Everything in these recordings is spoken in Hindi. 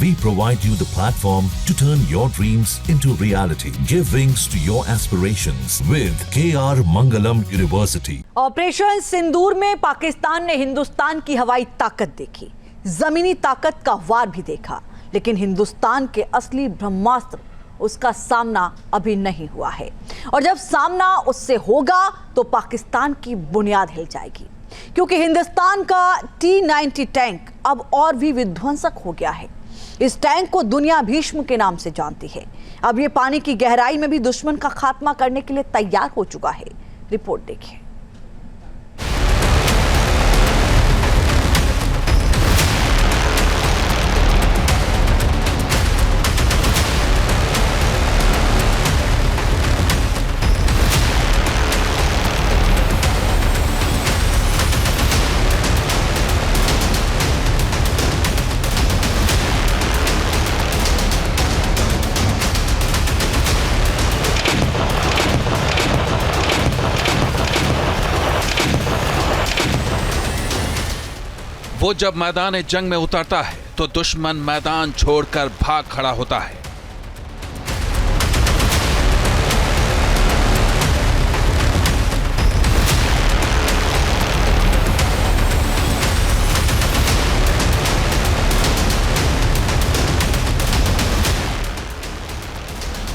We provide you the platform to turn your dreams into reality. Give wings to your aspirations with KR Mangalam University. Operation Sindoor में पाकिस्तान ने हिंदुस्तान की हवाई ताकत देखी, जमीनी ताकत का वार भी देखा, लेकिन हिंदुस्तान के असली ब्रह्मास्त्र उसका सामना अभी नहीं हुआ है। और जब सामना उससे होगा तो पाकिस्तान की बुनियाद हिल जाएगी, क्योंकि हिंदुस्तान का T-90 टैंक अब और भी विध्वंसक हो गया है। इस टैंक को दुनिया भीष्म के नाम से जानती है। अब ये पानी की गहराई में भी दुश्मन का खात्मा करने के लिए तैयार हो चुका है। रिपोर्ट देखिए। वो जब मैदान जंग में उतरता है तो दुश्मन मैदान छोड़कर भाग खड़ा होता है।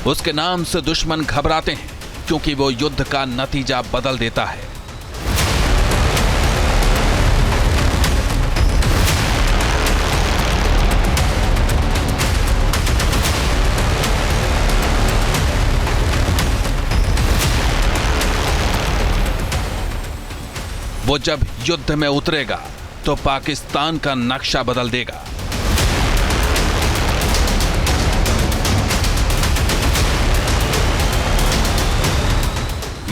उसके नाम से दुश्मन घबराते हैं, क्योंकि वो युद्ध का नतीजा बदल देता है। वो जब युद्ध में उतरेगा तो पाकिस्तान का नक्शा बदल देगा।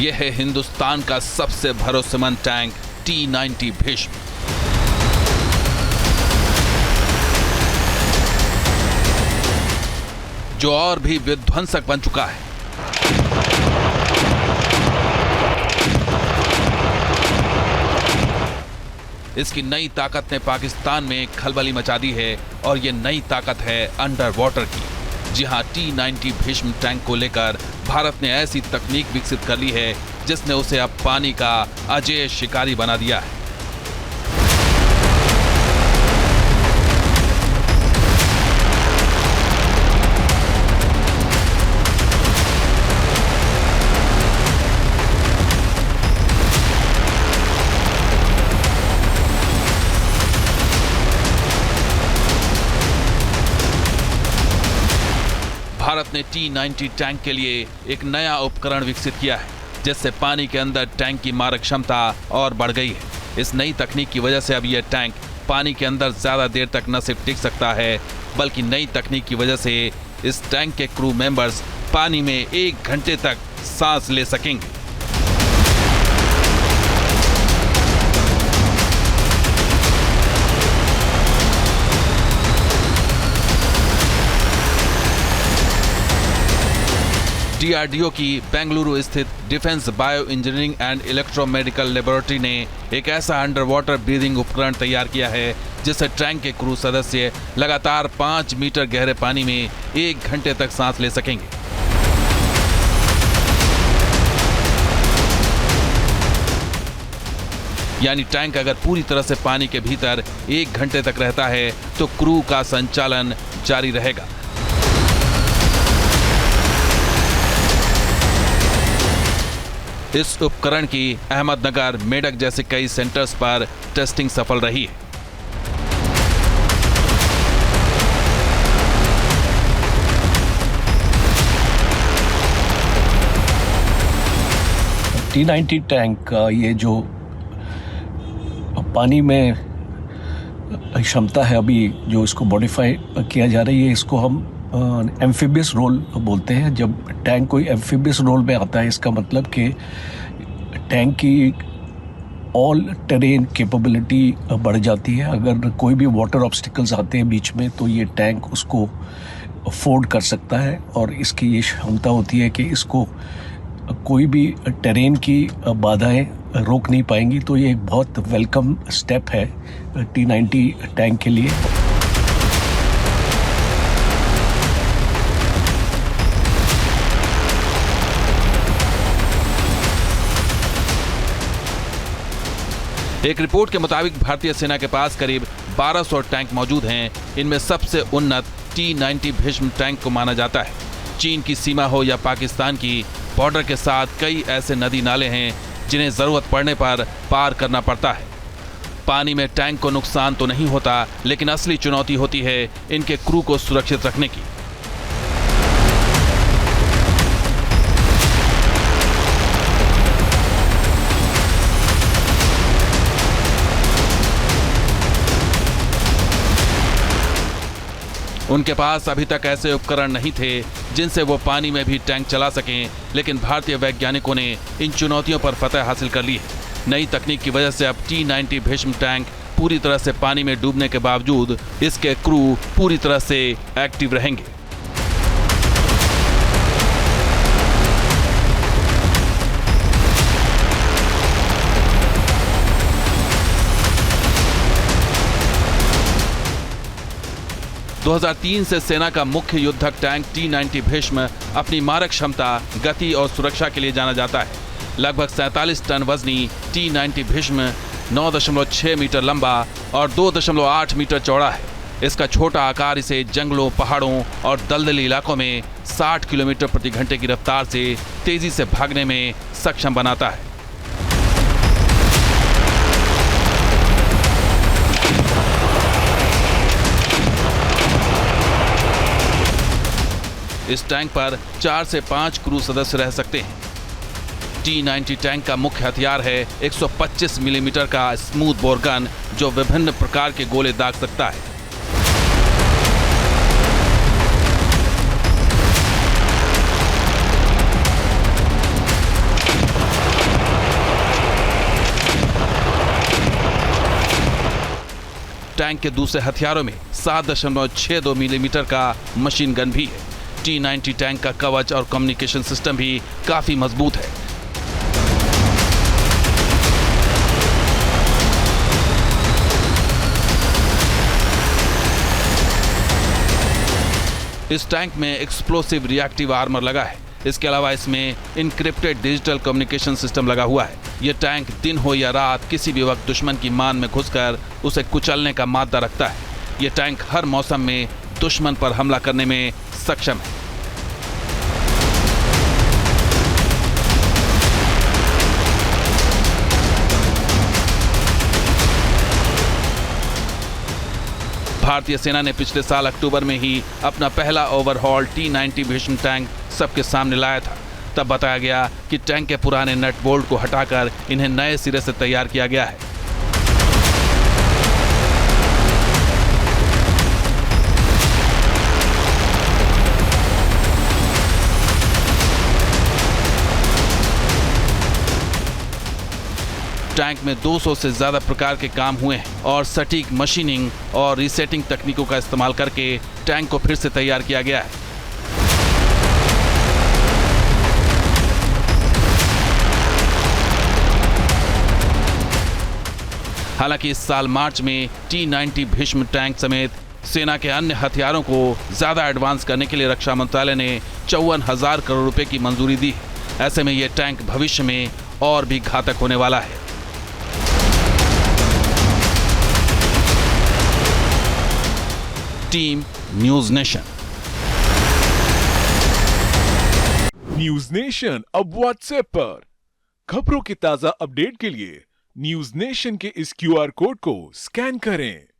यह है हिंदुस्तान का सबसे भरोसेमंद टैंक T-90 भीष्म। जो और भी विध्वंसक बन चुका है। इसकी नई ताकत ने पाकिस्तान में खलबली मचा दी है, और ये नई ताकत है अंडर वाटर की। जी हां, T-90 भीष्म टैंक को लेकर भारत ने ऐसी तकनीक विकसित कर ली है जिसने उसे अब पानी का अजेय शिकारी बना दिया है। भारत ने T-90 टैंक के लिए एक नया उपकरण विकसित किया है, जिससे पानी के अंदर टैंक की मारक क्षमता और बढ़ गई है। इस नई तकनीक की वजह से अब यह टैंक पानी के अंदर ज्यादा देर तक न सिर्फ टिक सकता है, बल्कि नई तकनीक की वजह से इस टैंक के क्रू मेंबर्स पानी में 1 घंटे तक सांस ले सकेंगे। DRDO की बेंगलुरु स्थित defence bio engineering and electromedical laboratory ने एक ऐसा अंडर वाटर ब्रीदिंग उपकरण तैयार किया है जिससे टैंक के क्रू सदस्य लगातार 5 मीटर गहरे पानी में 1 घंटे तक सांस ले सकेंगे। यानी टैंक अगर पूरी तरह से पानी के भीतर 1 घंटे तक रहता है तो क्रू का संचालन जारी रहेगा। इस उपकरण की अहमदनगर, मेडक जैसे कई सेंटर्स पर टेस्टिंग सफल रही है। T-90 टैंक का ये जो पानी में क्षमता है अभी जो इसको मॉडिफाई किया जा रही है, इसको हम एम्फीबियस रोल बोलते हैं। जब टैंक कोई एम्फीबियस रोल में आता है, इसका मतलब कि टैंक की ऑल टेरेन कैपेबिलिटी बढ़ जाती है। अगर कोई भी वाटर ऑब्स्टिकल्स आते हैं बीच में तो ये टैंक उसको अफोर्ड कर सकता है, और इसकी ये क्षमता होती है कि इसको कोई भी टेरेन की बाधाएं रोक नहीं पाएंगी। तो ये एक बहुत वेलकम स्टेप है T-90 टैंक के लिए। एक रिपोर्ट के मुताबिक भारतीय सेना के पास करीब 1200 टैंक मौजूद हैं। इनमें सबसे उन्नत T-90 भीष्म टैंक को माना जाता है। चीन की सीमा हो या पाकिस्तान की, बॉर्डर के साथ कई ऐसे नदी नाले हैं जिन्हें जरूरत पड़ने पर पार करना पड़ता है। पानी में टैंक को नुकसान तो नहीं होता, लेकिन असली चुनौती होती है इनके क्रू को सुरक्षित रखने की। उनके पास अभी तक ऐसे उपकरण नहीं थे जिनसे वो पानी में भी टैंक चला सकें, लेकिन भारतीय वैज्ञानिकों ने इन चुनौतियों पर फतह हासिल कर ली है। नई तकनीक की वजह से अब T-90 भीष्म टैंक पूरी तरह से पानी में डूबने के बावजूद इसके क्रू पूरी तरह से एक्टिव रहेंगे। – 2003 से सेना का मुख्य युद्धक टैंक T-90 भीष्म अपनी मारक क्षमता, गति और सुरक्षा के लिए जाना जाता है। लगभग 47 टन वजनी T-90 भीष्म 9.6 मीटर लंबा और 2.8 मीटर चौड़ा है। इसका छोटा आकार इसे जंगलों, पहाड़ों और दलदली इलाकों में 60 किलोमीटर प्रति घंटे की रफ्तार से तेजी से भागने में सक्षम बनाता है। इस टैंक पर 4 से 5 क्रू सदस्य रह सकते हैं। T-90 टैंक का मुख्य हथियार है 125 मिलीमीटर का स्मूथ बोर गन, जो विभिन्न प्रकार के गोले दाग सकता है। टैंक के दूसरे हथियारों में 7.62 मिलीमीटर का मशीन गन भी है। T-90 टैंक का कवच और कम्युनिकेशन सिस्टम भी काफी मजबूत है। इस टैंक में एक्सप्लोसिव रिएक्टिव आर्मर लगा है। इसके अलावा इसमें इनक्रिप्टेड डिजिटल कम्युनिकेशन सिस्टम लगा हुआ है। यह टैंक दिन हो या रात किसी भी वक्त दुश्मन की मान में घुसकर उसे कुचलने का मादा रखता है। यह टैंक हर मौसम में दुश्मन पर हमला करने में सक्षम है। भारतीय सेना ने पिछले साल अक्टूबर में ही अपना पहला ओवरहॉल T-90 भीष्म टैंक सबके सामने लाया था। तब बताया गया कि टैंक के पुराने नट बोल्ट को हटाकर इन्हें नए सिरे से तैयार किया गया है। टैंक में 200 से ज्यादा प्रकार के काम हुए हैं और सटीक मशीनिंग और रीसेटिंग तकनीकों का इस्तेमाल करके टैंक को फिर से तैयार किया गया है। हालांकि इस साल मार्च में T-90 भीष्म टैंक समेत सेना के अन्य हथियारों को ज्यादा एडवांस करने के लिए रक्षा मंत्रालय ने 54,000 करोड़ रुपए की मंजूरी दी। ऐसे में यह टैंक भविष्य में और भी घातक होने वाला है। Team news nation. News nation अब व्हाट्सएप पर खबरों की ताजा अपडेट के लिए न्यूज नेशन के इस QR कोड को स्कैन करें।